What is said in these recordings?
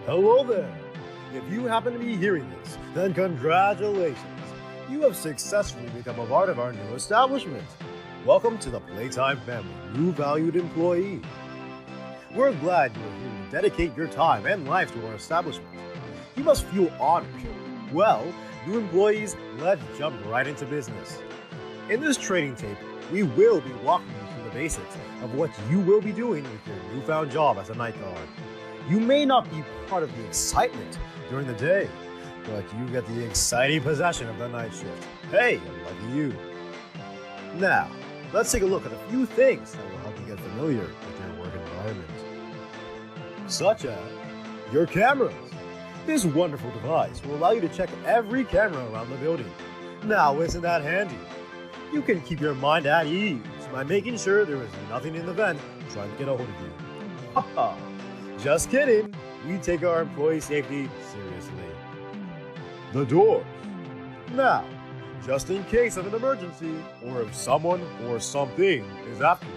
Hello there! If you happen to be hearing this, then congratulations! You have successfully become a part of our new establishment. Welcome to the Playtime family, new valued employee. We're glad you are here to dedicate your time and life to our establishment. You must feel honored. Well, new employees, let's jump right into business. In this training tape, we will be walking you through the basics of what you will be doing with your newfound job as a night guard. You may not be part of the excitement during the day, but you get the exciting possession of the night shift. Hey, lucky you. Now, let's take a look at a few things that will help you get familiar with your work environment. Such as your cameras. This wonderful device will allow you to check every camera around the building. Now, isn't that handy? You can keep your mind at ease by making sure there is nothing in the vent trying to get a hold of you. Haha. Just kidding, we take our employee safety seriously. The doors. Now, just in case of an emergency, or if someone or something is after you,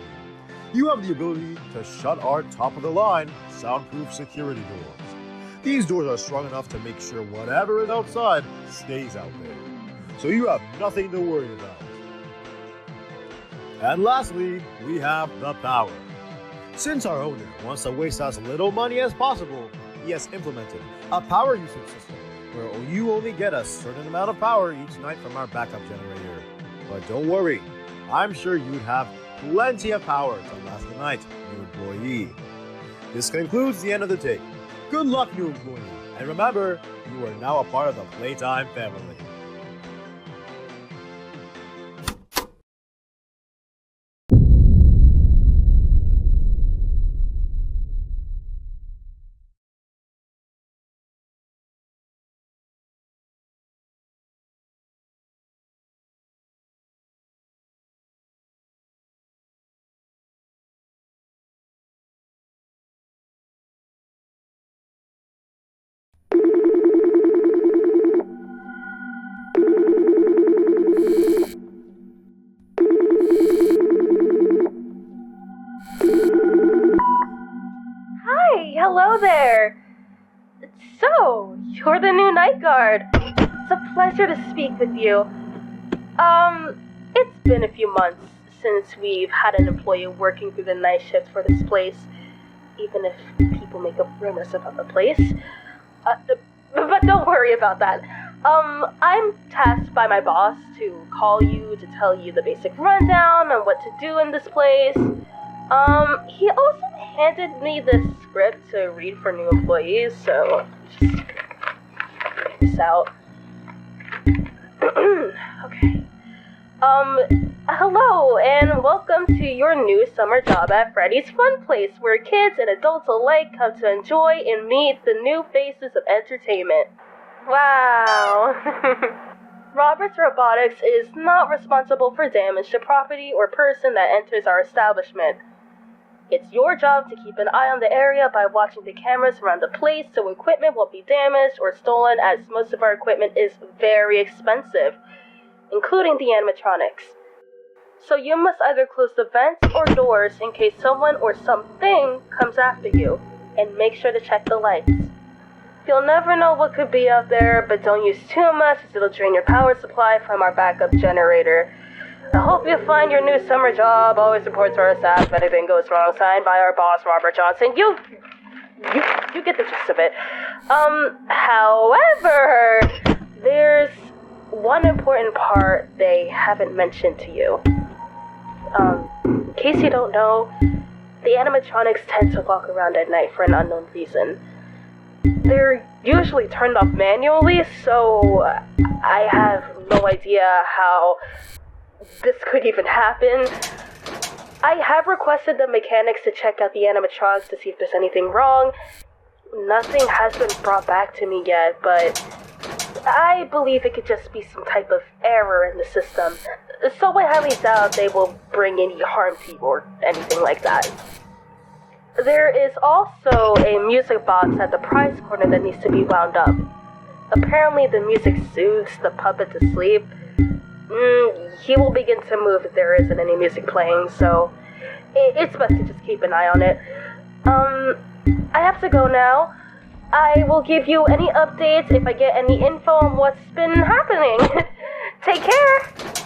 you have the ability to shut our top-of-the-line soundproof security doors. These doors are strong enough to make sure whatever is outside stays out there, so you have nothing to worry about. And lastly, we have the power. Since our owner wants to waste as little money as possible, he has implemented a power usage system where you only get a certain amount of power each night from our backup generator. But don't worry, I'm sure you'd have plenty of power to last the night, new employee. This concludes the end of the tape. Good luck, new employee, and remember, you are now a part of the Playtime family. Hello there! So, you're the new night guard. It's a pleasure to speak with you. It's been a few months since we've had an employee working through the night shift for this place, even if people make up rumors about the place. But don't worry about that. I'm tasked by my boss to call you to tell you the basic rundown on what to do in this place. He also handed me this script to read for new employees, so just check this out. Okay. Hello, and welcome to your new summer job at Freddy's Fun Place, where kids and adults alike come to enjoy and meet the new faces of entertainment. Wow. Roberts Robotics is not responsible for damage to property or person that enters our establishment. It's your job to keep an eye on the area by watching the cameras around the place so equipment won't be damaged or stolen, as most of our equipment is very expensive, including the animatronics. So you must either close the vents or doors in case someone or something comes after you, and make sure to check the lights. You'll never know what could be out there, but don't use too much as it'll drain your power supply from our backup generator. I hope you find your new summer job. Always report to our staff if anything goes wrong. Signed by our boss, Robert Johnson. You get the gist of it. However, there's one important part they haven't mentioned to you. In case you don't know, the animatronics tend to walk around at night for an unknown reason. They're usually turned off manually, so I have no idea how this could even happen. I have requested the mechanics to check out the animatronics to see if there's anything wrong. Nothing has been brought back to me yet, but I believe it could just be some type of error in the system. So I highly doubt they will bring any harm to you or anything like that. There is also a music box at the prize corner that needs to be wound up. Apparently the music soothes the puppet to sleep. He will begin to move if there isn't any music playing, so it's best to just keep an eye on it. I have to go now. I will give you any updates if I get any info on what's been happening. Take care!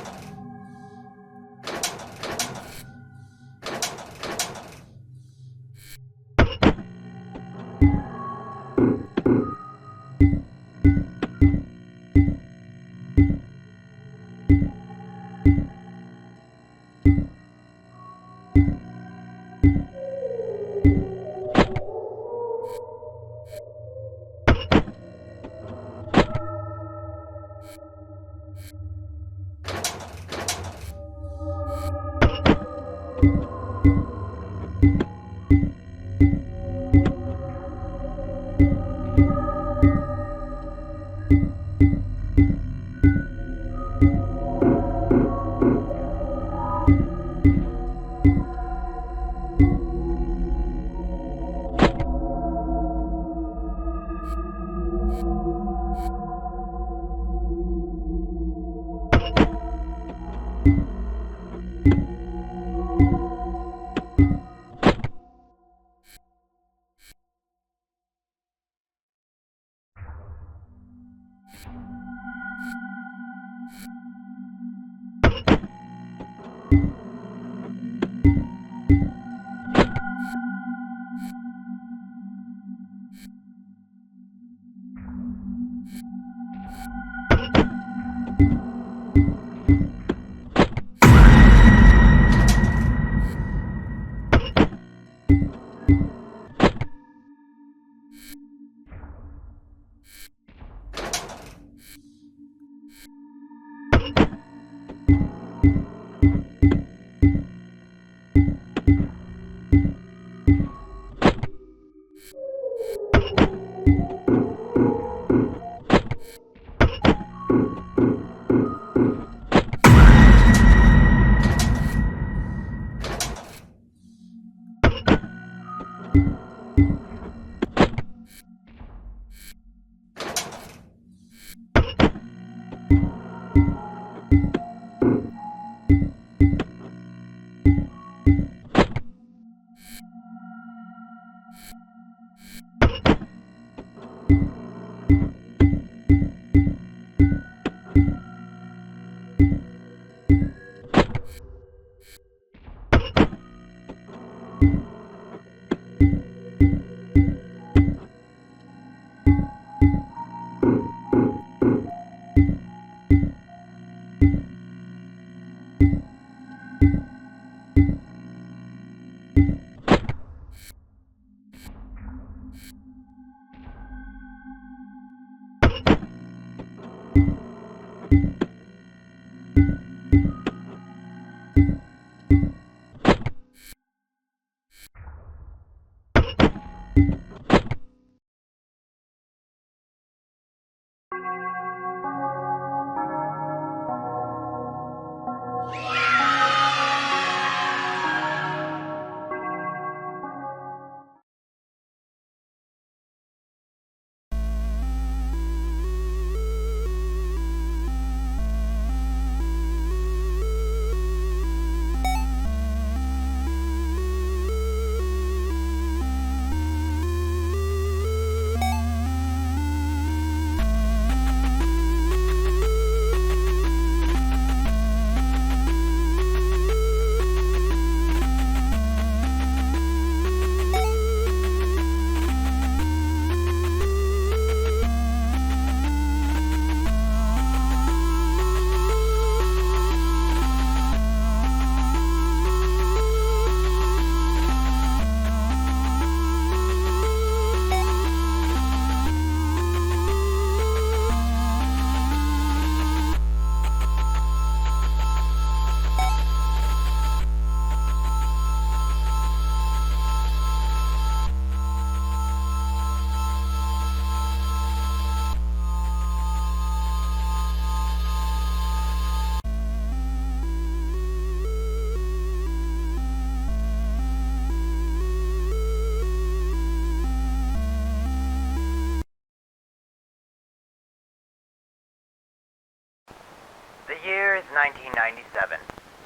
The year is 1997,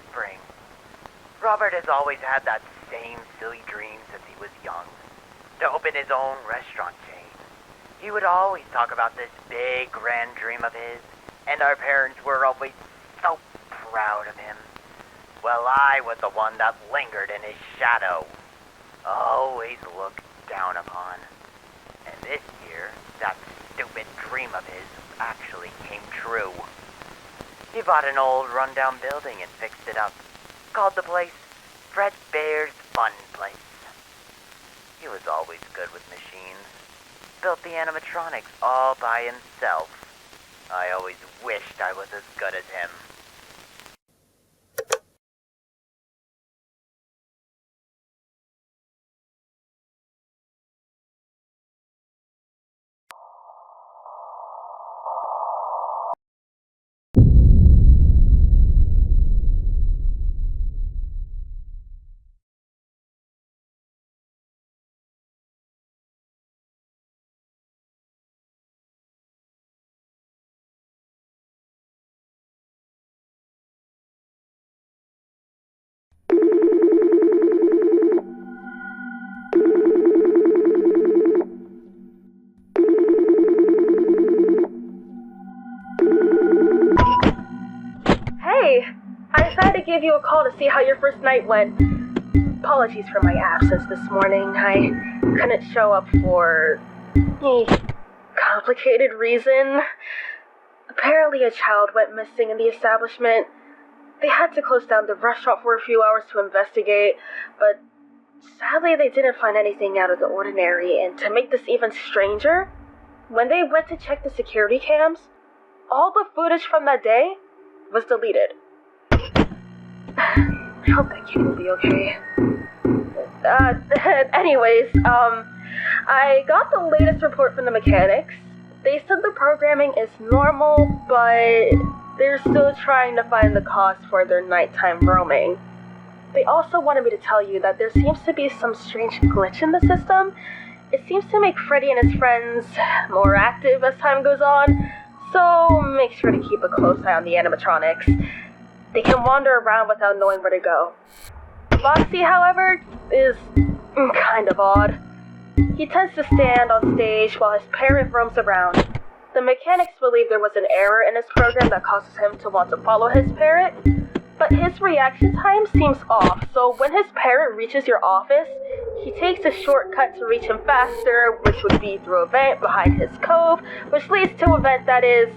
spring. Robert has always had that same silly dream since he was young, to open his own restaurant chain. He would always talk about this big, grand dream of his, and our parents were always so proud of him. Well, I was the one that lingered in his shadow, always looked down upon. And this year, that stupid dream of his actually came true. He bought an old rundown building and fixed it up. Called the place Fredbear's Fun Place. He was always good with machines. Built the animatronics all by himself. I always wished I was as good as him. I decided to give you a call to see how your first night went. Apologies for my absence this morning. I couldn't show up for a complicated reason. Apparently a child went missing in the establishment. They had to close down the restaurant for a few hours to investigate, but sadly they didn't find anything out of the ordinary, and to make this even stranger, when they went to check the security cams, all the footage from that day was deleted. I hope that kid will be okay. Anyways, I got the latest report from the mechanics. They said the programming is normal, but they're still trying to find the cause for their nighttime roaming. They also wanted me to tell you that there seems to be some strange glitch in the system. It seems to make Freddy and his friends more active as time goes on, so make sure to keep a close eye on the animatronics. They can wander around without knowing where to go. Foxy, however, is kind of odd. He tends to stand on stage while his parrot roams around. The mechanics believe there was an error in his program that causes him to want to follow his parrot, but his reaction time seems off, so when his parrot reaches your office, he takes a shortcut to reach him faster, which would be through a vent behind his cove, which leads to a vent that is,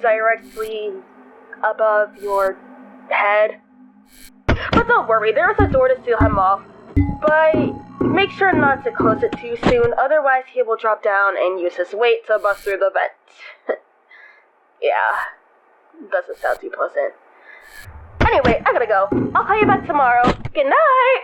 directly above your head. But don't worry, there is a door to seal him off, but make sure not to close it too soon, otherwise he will drop down and use his weight to bust through the vent. Yeah, doesn't sound too pleasant. Anyway, I gotta go. I'll call you back tomorrow. Good night!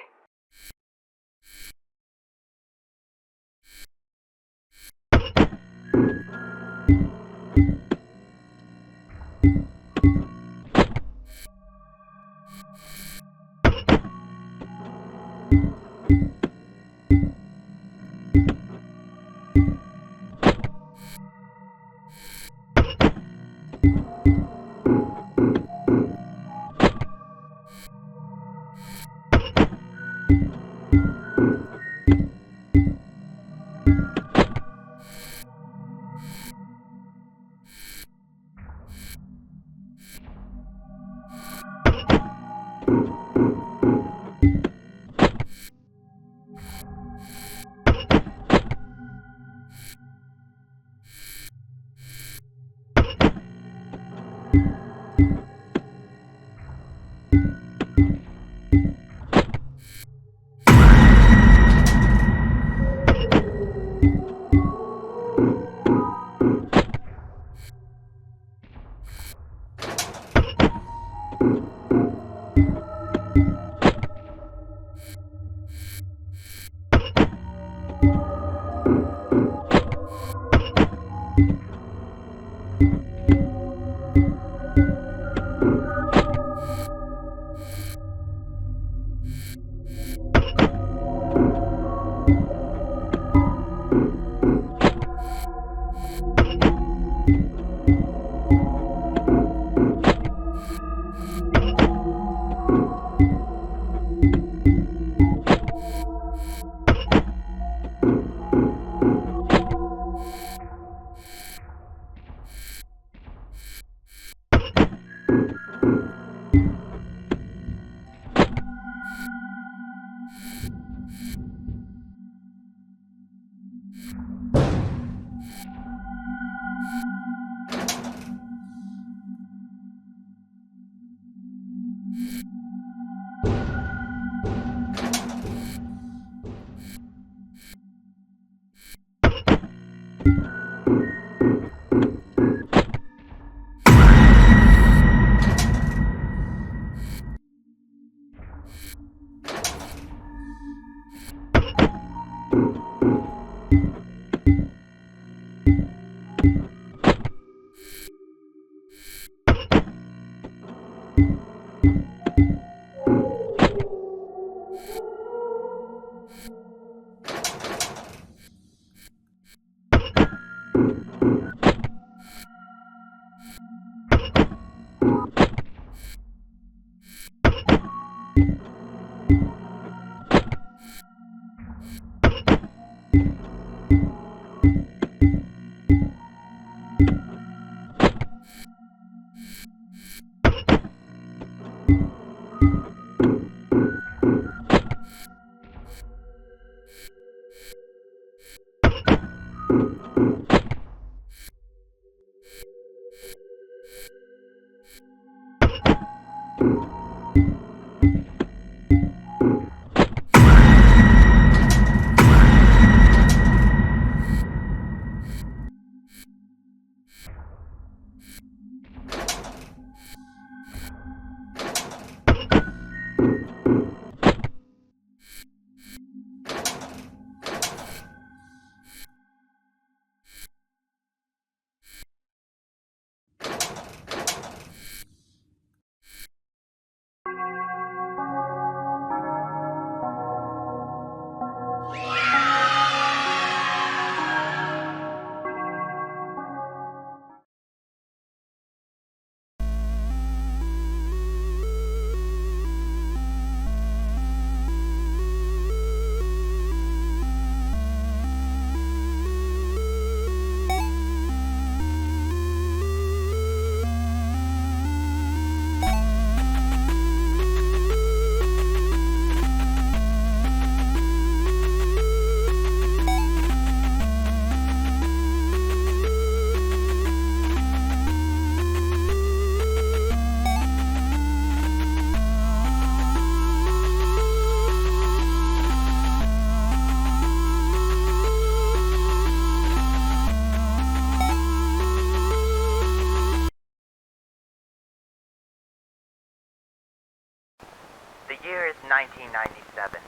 is 1997.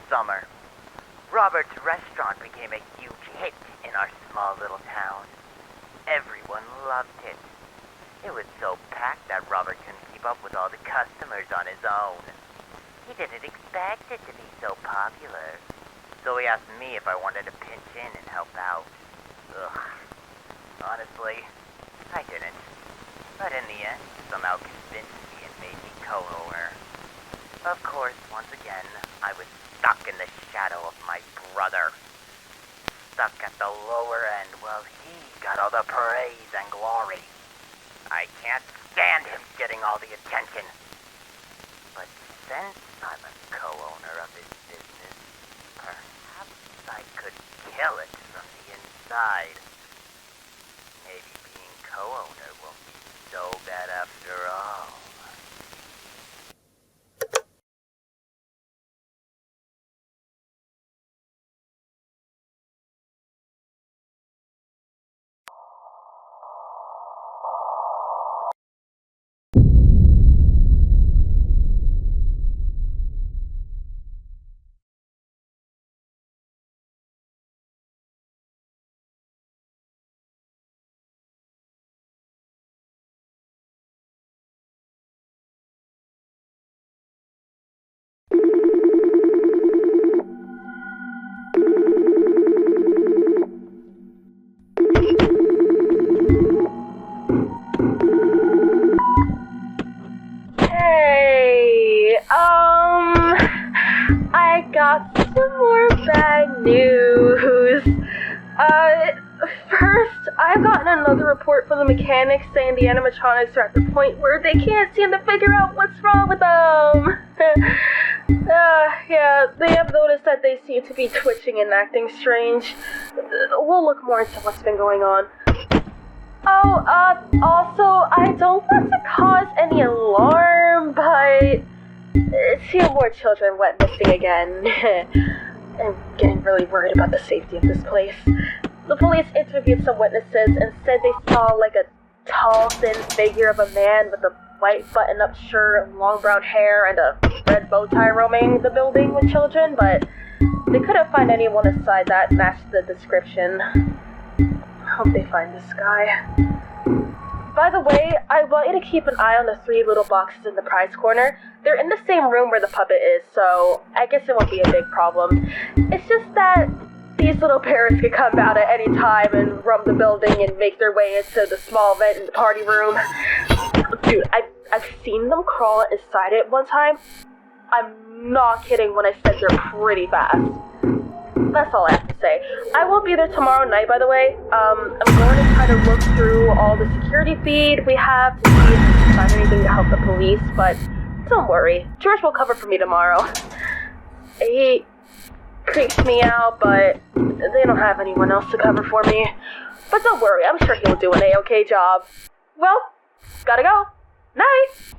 Summer. Robert's restaurant became a huge hit in our small little town. Everyone loved it. It was so packed that Robert couldn't keep up with all the customers on his own. He didn't expect it to be so popular, so he asked me if I wanted to pinch in and help out. Ugh. Honestly, I didn't. But in the end, somehow convinced me and made me co-owner. Of course, once again, I was stuck in the shadow of my brother. Stuck at the lower end while he got all the praise and glory. I can't stand him getting all the attention. But since I'm a co-owner of his business, perhaps I could kill it from the inside. Maybe being co-owner won't be so bad after all. Hey, I got some more bad news. First, I've gotten another report from the mechanics saying the animatronics are at the point where they can't seem to figure out what's wrong with them. Yeah, they have noticed that they seem to be twitching and acting strange. We'll look more into what's been going on. Also, I don't want to cause any alarm, but 2 more children went missing again. I'm getting really worried about the safety of this place. The police interviewed some witnesses and said they saw like a tall, thin figure of a man with a white button-up shirt and long brown hair and a red bow tie roaming the building with children, but they couldn't find anyone inside that matched the description. Hope they find this guy. By the way, I want you to keep an eye on the 3 little boxes in the prize corner. They're in the same room where the puppet is, so I guess it won't be a big problem. It's just that these little parrots could come out at any time and roam the building and make their way into the small vent in the party room. Dude, I've seen them crawl inside it one time. I'm not kidding when I said they're pretty fast. That's all I have to say. I won't be there tomorrow night, by the way. I'm going to try to look through all the security feed we have to see if we can find anything to help the police, but don't worry. George will cover for me tomorrow. He creeps me out, but they don't have anyone else to cover for me. But don't worry, I'm sure he'll do an A-okay job. Well, gotta go. Night!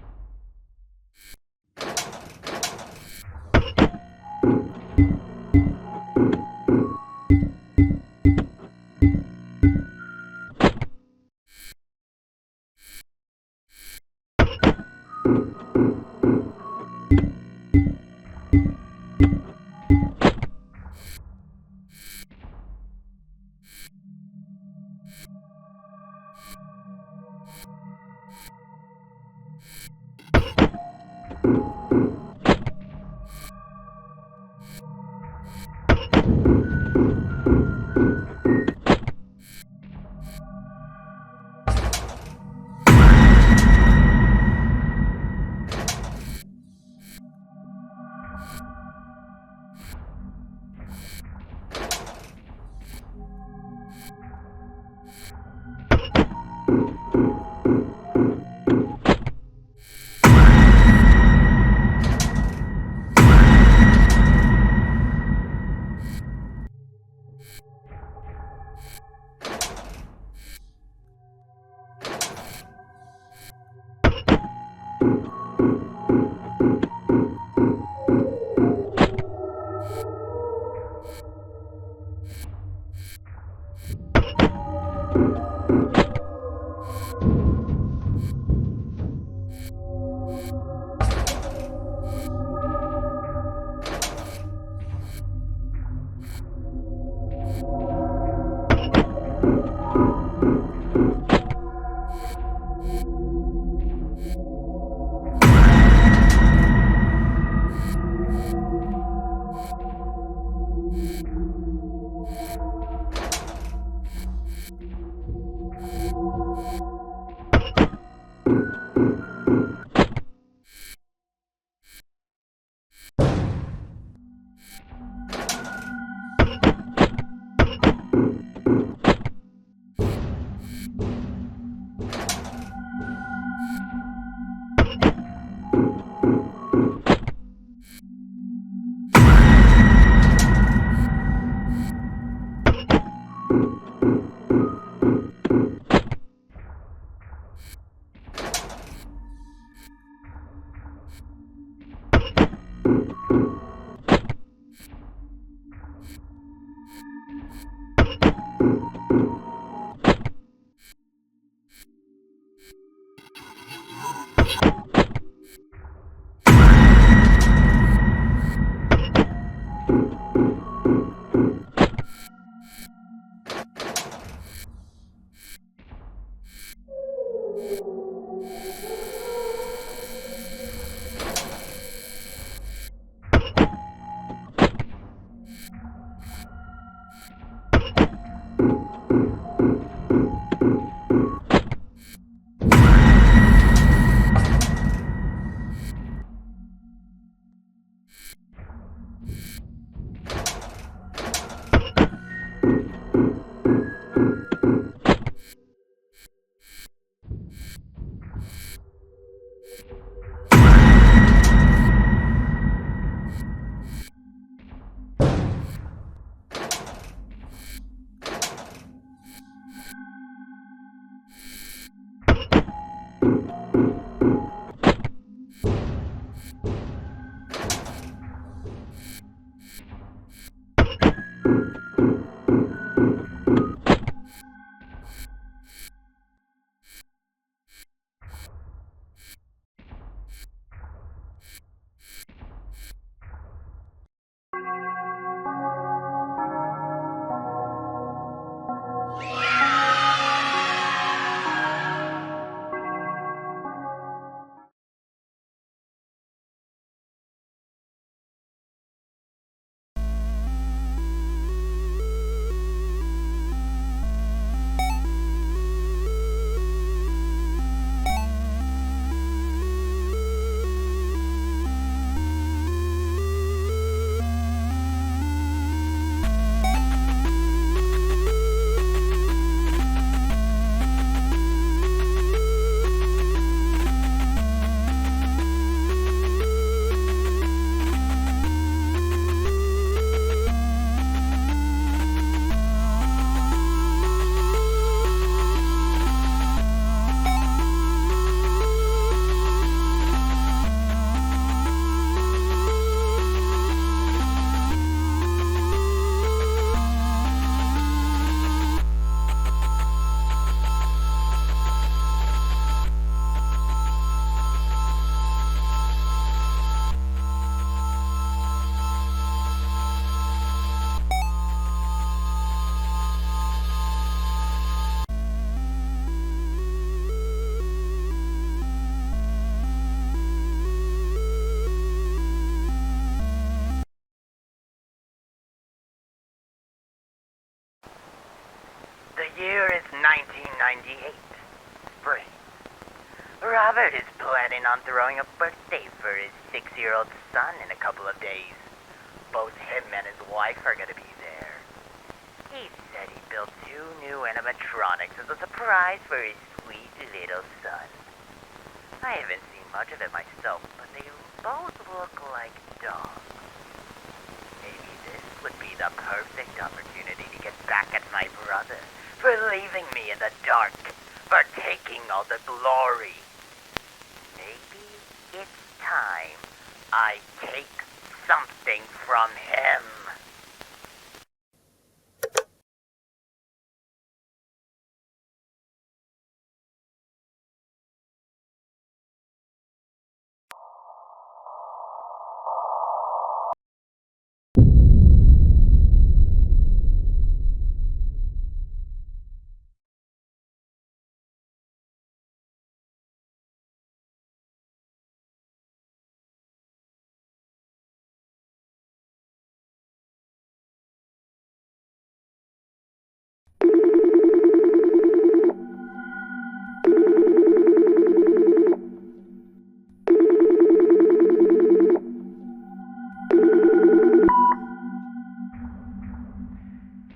1998. Spring. Robert is planning on throwing a birthday for his 6-year-old son in a couple of days. Both him and his wife are gonna be there. He said he built 2 new animatronics as a surprise for his sweet little son. I haven't seen much of it myself, but they both look like dogs. Maybe this would be the perfect opportunity to get back at my brother for leaving me in the dark, for taking all the glory. Maybe it's time I take something from him.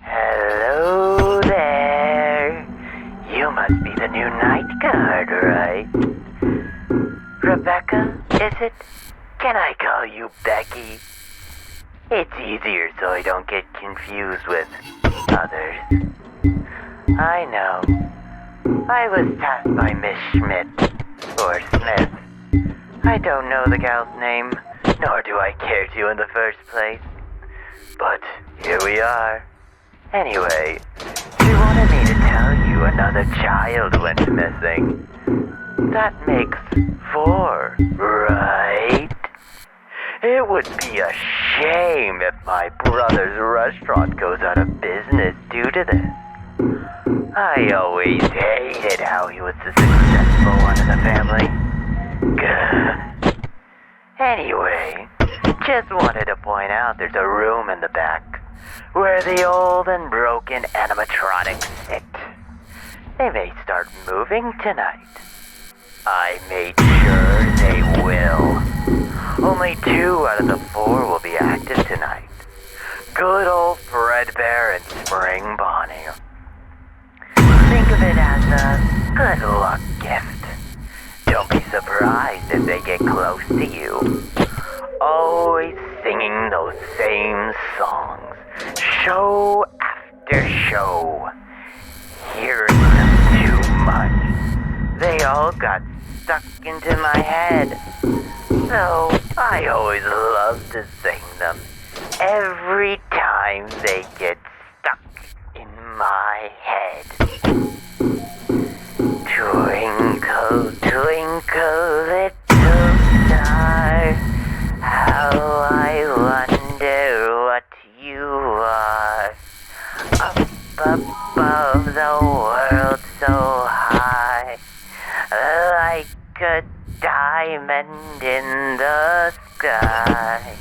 Hello there. You must be the new night guard, right? Rebecca, is it? Can I call you Becky? It's easier so I don't get confused with others. I know. I was tasked by Miss Schmidt, or Smith. I don't know the gal's name, nor do I care to in the first place. But here we are. Anyway, she wanted me to tell you another child went missing. That makes 4, right? It would be a shame if my brother's restaurant goes out of business due to this. I always hated how he was the successful one in the family. Gah. Anyway, just wanted to point out there's a room in the back where the old and broken animatronics sit. They may start moving tonight. I made sure they will. Only 2 out of the 4 will be active tonight. Good old Fredbear and Spring Bonnie. Think of it as a good luck gift. Don't be surprised if they get close to you. Always singing those same songs, show after show. Hearing them too much. They all got stuck into my head. So I always love to sing them every time they get stuck in my head. Twinkle, twinkle, little star, how I wonder what you are. Up above the world so high, like a diamond in the sky.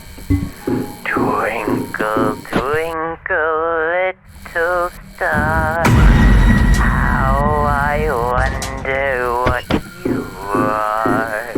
Twinkle, twinkle, little star, how I wonder what you are.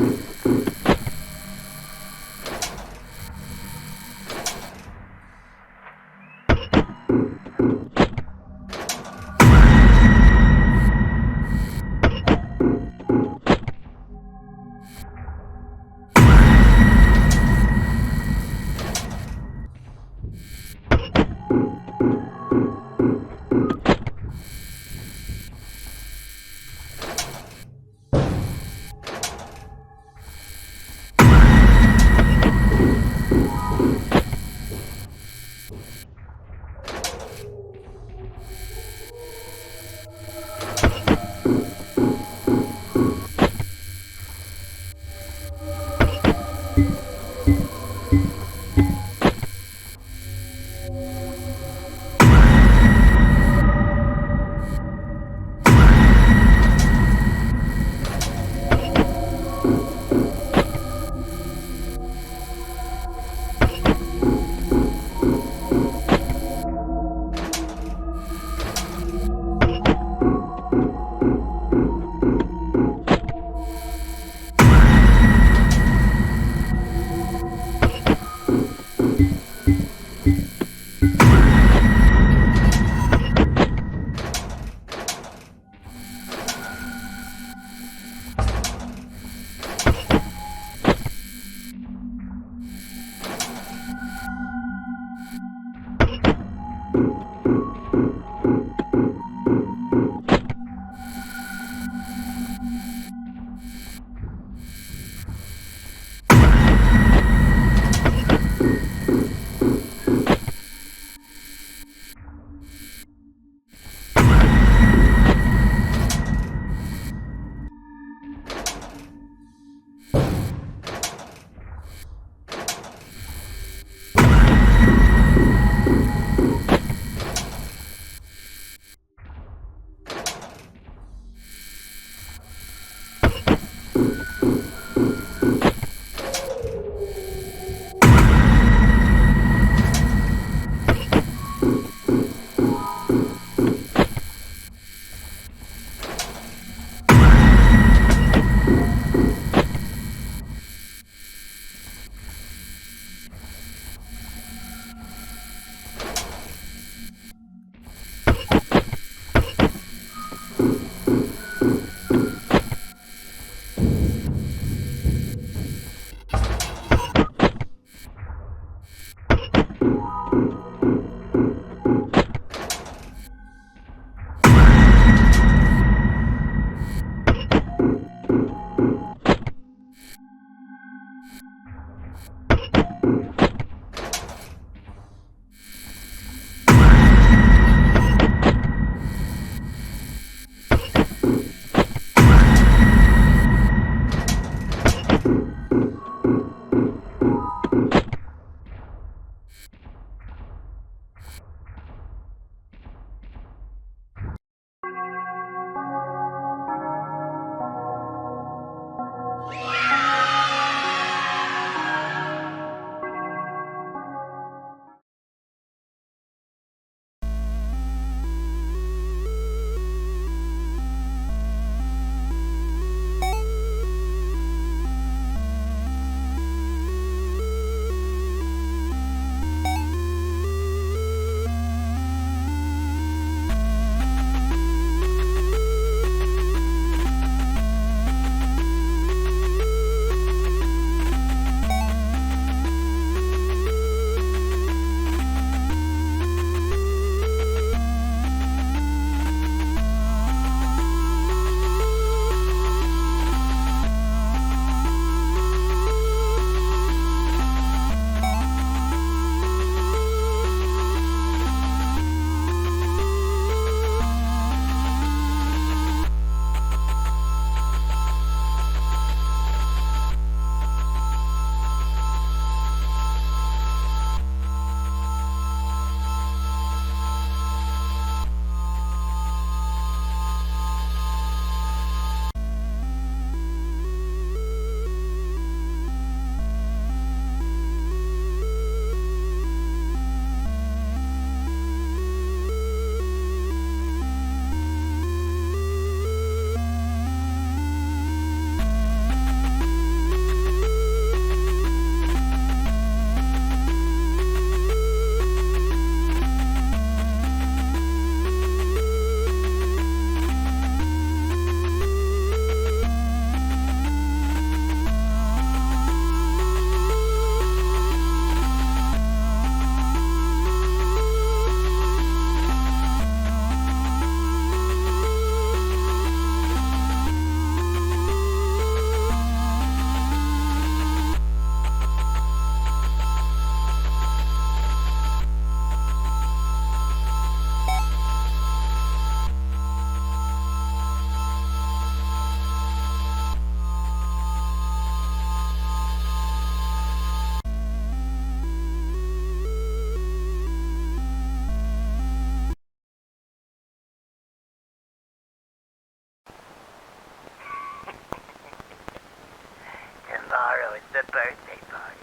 the birthday party.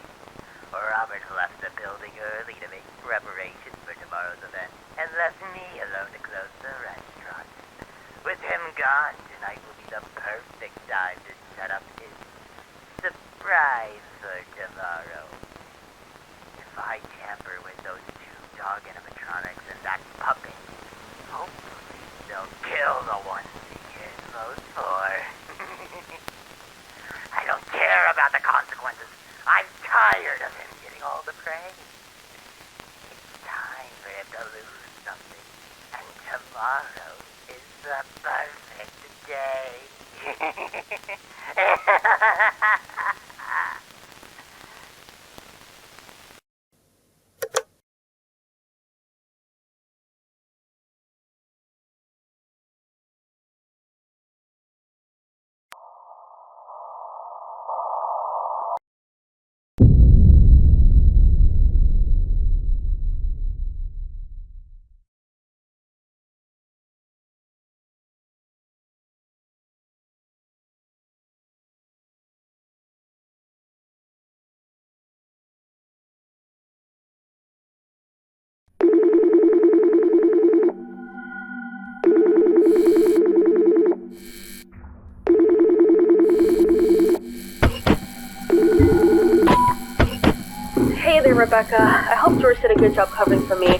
Robert left the building early to make preparations for tomorrow's event, and left me alone to close the restaurant. With him gone, tonight will be the perfect time to set up his surprise for tomorrow. If I tamper with those two dog animatronics and that puppet, hopefully they'll kill the ones he cares most for. I don't care about the consequences. I'm tired of him getting all the praise. It's time for him to lose something, and tomorrow is the perfect day. Hey there, Rebecca. I hope George did a good job covering for me.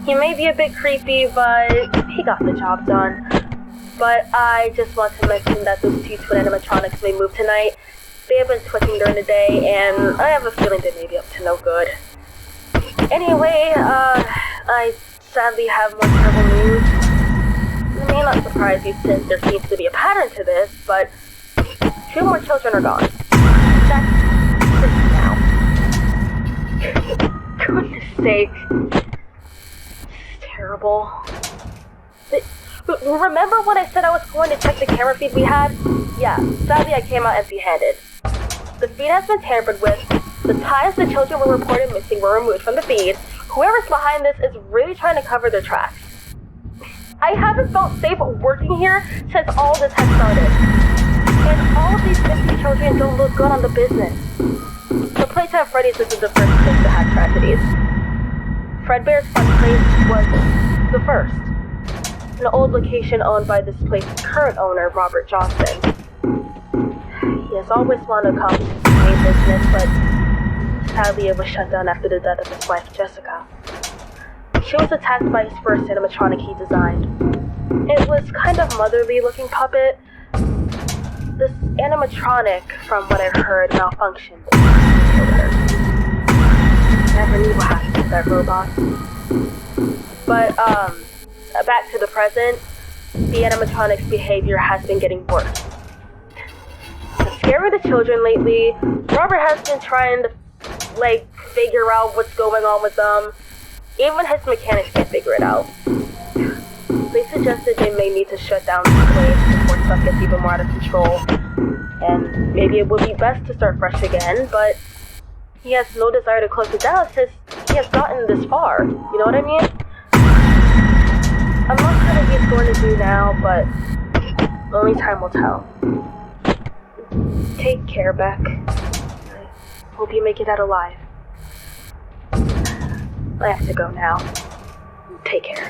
He may be a bit creepy, but he got the job done. But I just want to mention that those two twin animatronics may move tonight. They have been twitching during the day, and I have a feeling they may be up to no good. Anyway, I sadly have more terrible news. It may not surprise you since there seems to be a pattern to this, but 2 more children are gone. That's 6 now. Goodness sake. This is terrible. Remember when I said I was going to check the camera feed we had? Yeah, sadly I came out empty-handed. The feed has been tampered with. The times the children were reported missing were removed from the feed. Whoever's behind this is really trying to cover their tracks. I haven't felt safe working here since all this has started. And all of these missing children don't look good on the business. The Playtime Freddy's isn't the first place to have tragedies. Fredbear's Fun Place was the first. An old location owned by this place's current owner, Robert Johnson. He has always wanted to come to the main business, but sadly it was shut down after the death of his wife, Jessica. She was attacked by his first animatronic he designed. It was kind of motherly-looking puppet. This animatronic, from what I've heard, malfunctioned and killed her. Never knew what happened to that robot. But, back to the present, the animatronic's behavior has been getting worse. To scare the children lately, Robert has been trying to, figure out what's going on with them. Even his mechanics can't figure it out. They suggested they may need to shut down the place before stuff gets even more out of control. And maybe it would be best to start fresh again, but he has no desire to close it down since he has gotten this far. You know what I mean? I'm not sure what he's going to do now, but only time will tell. Take care, Beck. I hope you make it out alive. I have to go now. Take care.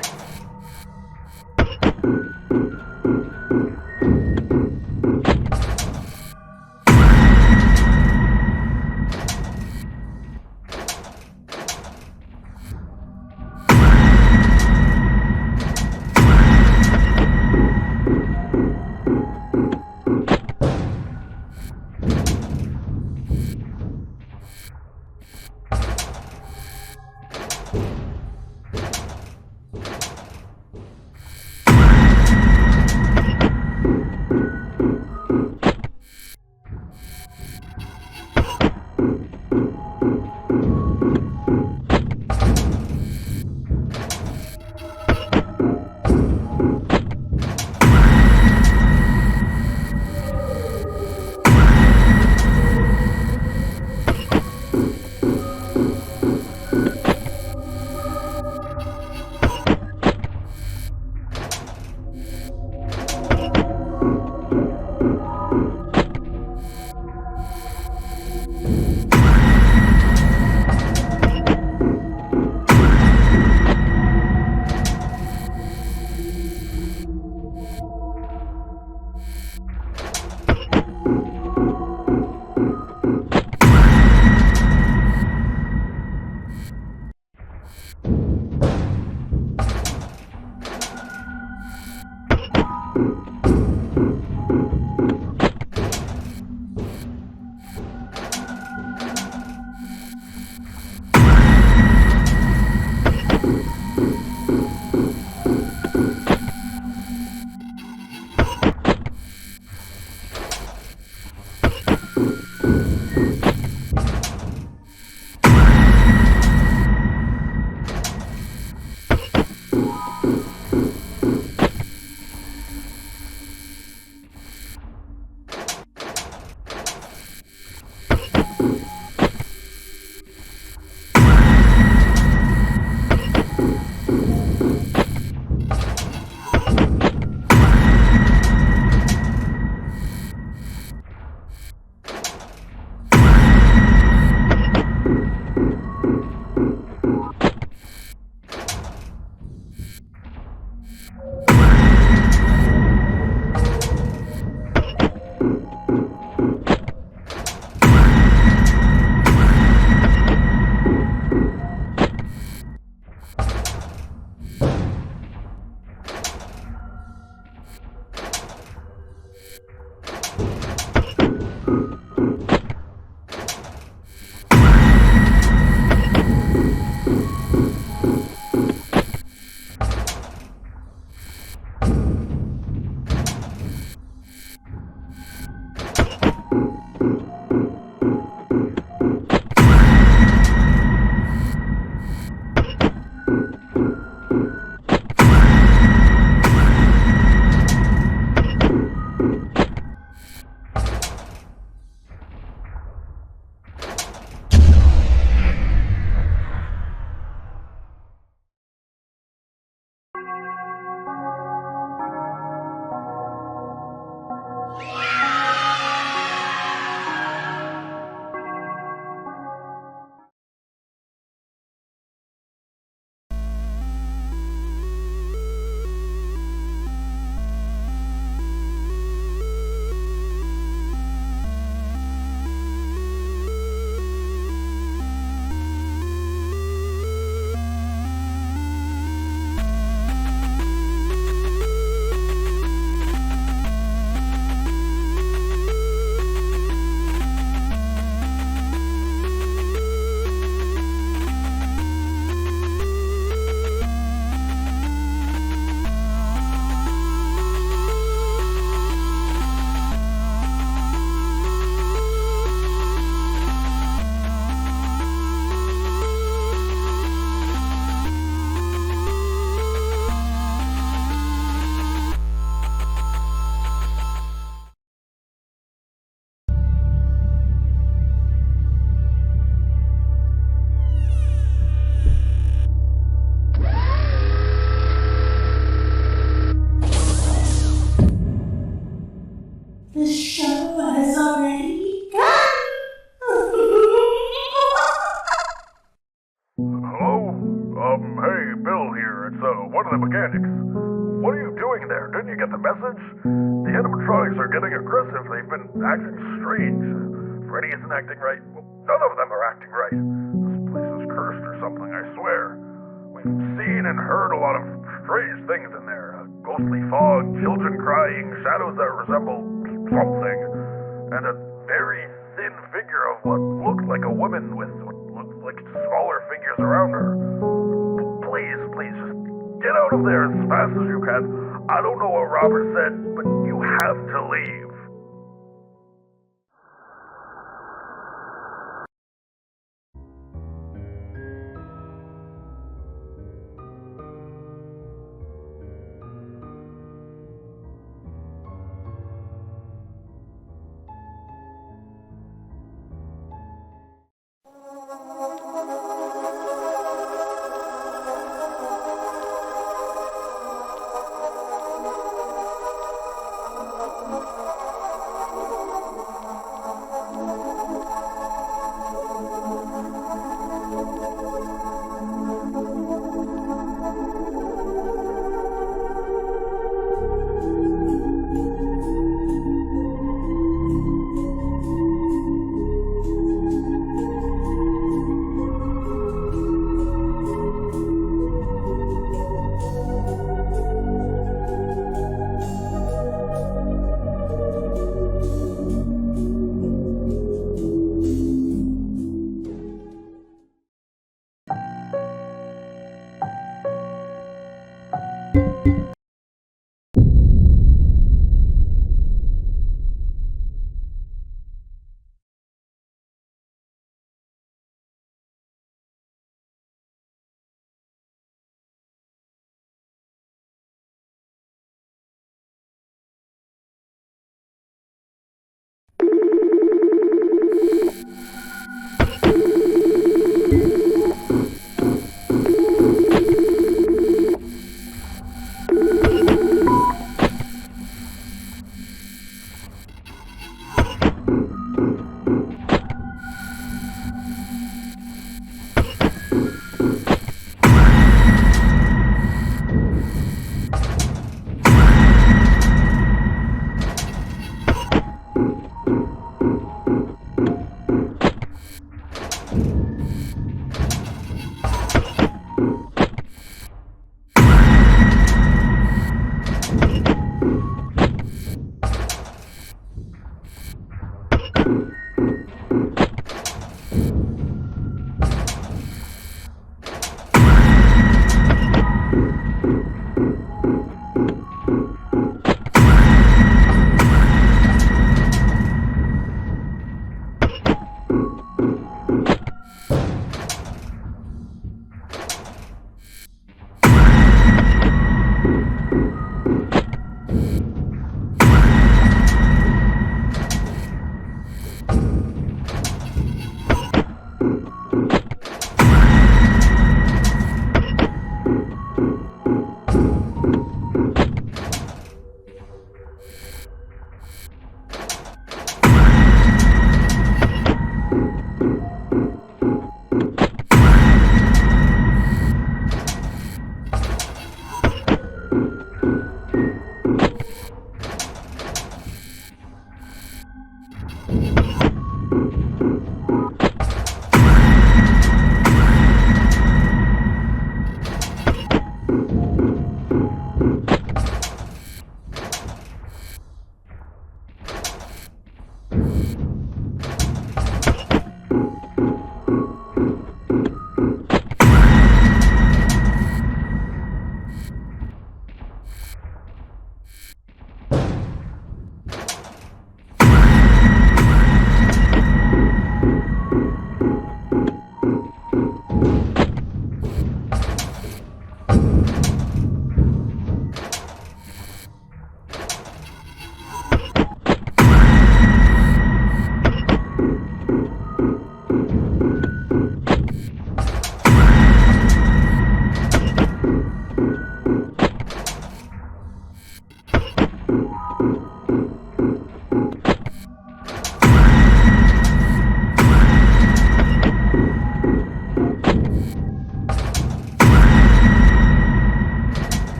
The show has already begun. Hello? Hey, Bill here. It's, one of the mechanics. What are you doing there? Didn't you get the message? The animatronics are getting aggressive. They've been acting strange. Freddy isn't acting right. Well, none of them are acting right. This place is cursed or something, I swear. We've seen and heard a lot of strange things in there. Ghostly fog, children crying, shadows that resemble something, and a very thin figure of what looked like a woman with what looked like smaller figures around her. Please, just get out of there as fast as you can. I don't know what Robert said, but you have to leave.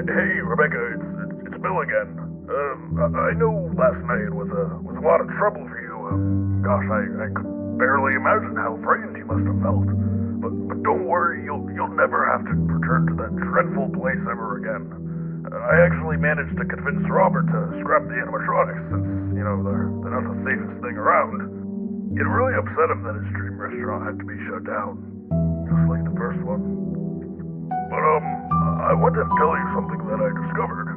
Hey, Rebecca, it's Bill again. I know last night was a lot of trouble for you. Gosh, I could barely imagine how frightened you must have felt. But don't worry, you'll never have to return to that dreadful place ever again. I actually managed to convince Robert to scrap the animatronics since, they're not the safest thing around. It really upset him that his dream restaurant had to be shut down, just like the first one. But, I wanted to tell you something that I discovered.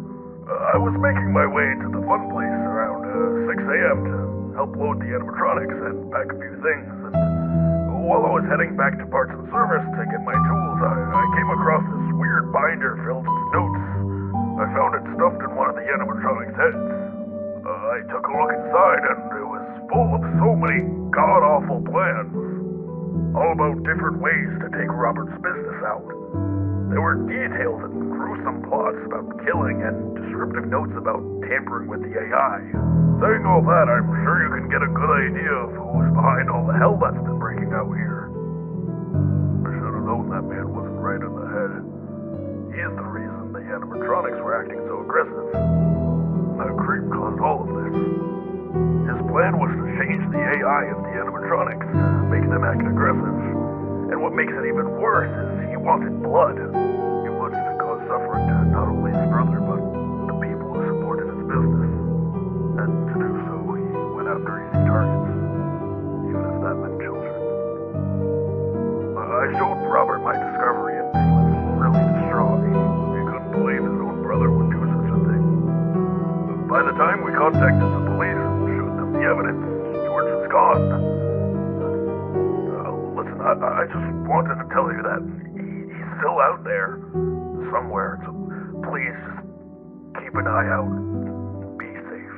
I was making my way to the fun place around 6 a.m. to help load the animatronics and pack a few things, and while I was heading back to parts and service to get my tools, I came across this weird binder filled with notes. I found it stuffed in one of the animatronics' heads. I took a look inside, and it was full of so many god-awful plans, all about different ways to take Robert's business out. There were detailed and gruesome plots about killing and descriptive notes about tampering with the AI. Saying all that, I'm sure you can get a good idea of who's behind all the hell that's been breaking out here. I should have known that man wasn't right in the head. He is the reason the animatronics were acting so aggressive. That creep caused all of this. His plan was to change the AI of the animatronics to make them act aggressive. And what makes it even worse is he wanted blood. He wanted to cause suffering to not only his brother, but the people who supported his business. And to do so, he went after easy targets, even if that meant children. I showed Robert my discovery, and he was really distraught. He couldn't believe his own brother would do such a thing. By the time we contacted the police and showed them the evidence, George was gone. Listen, I just wanted to tell you that he's still out there somewhere, so please just keep an eye out. Be safe.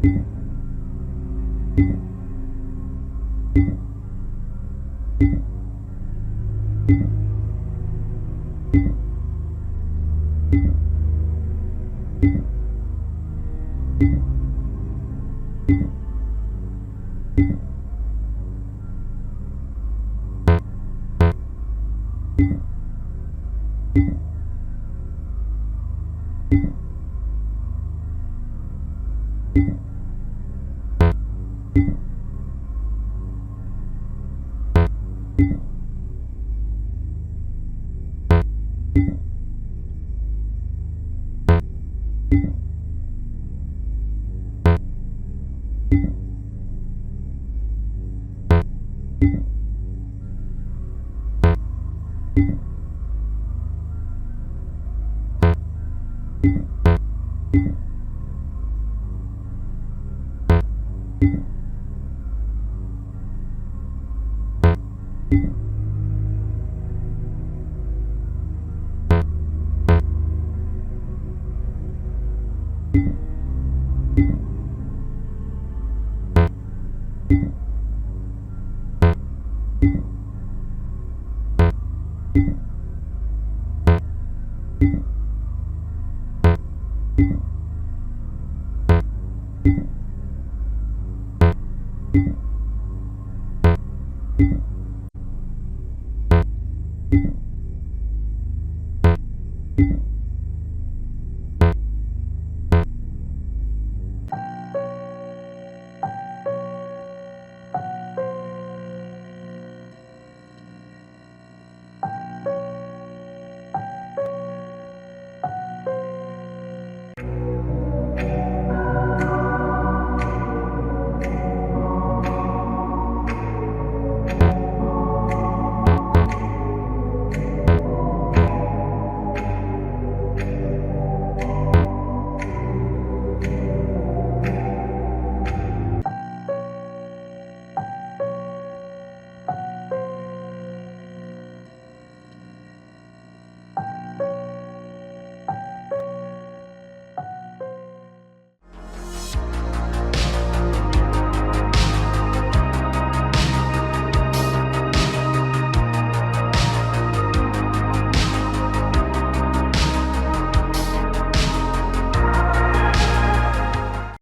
You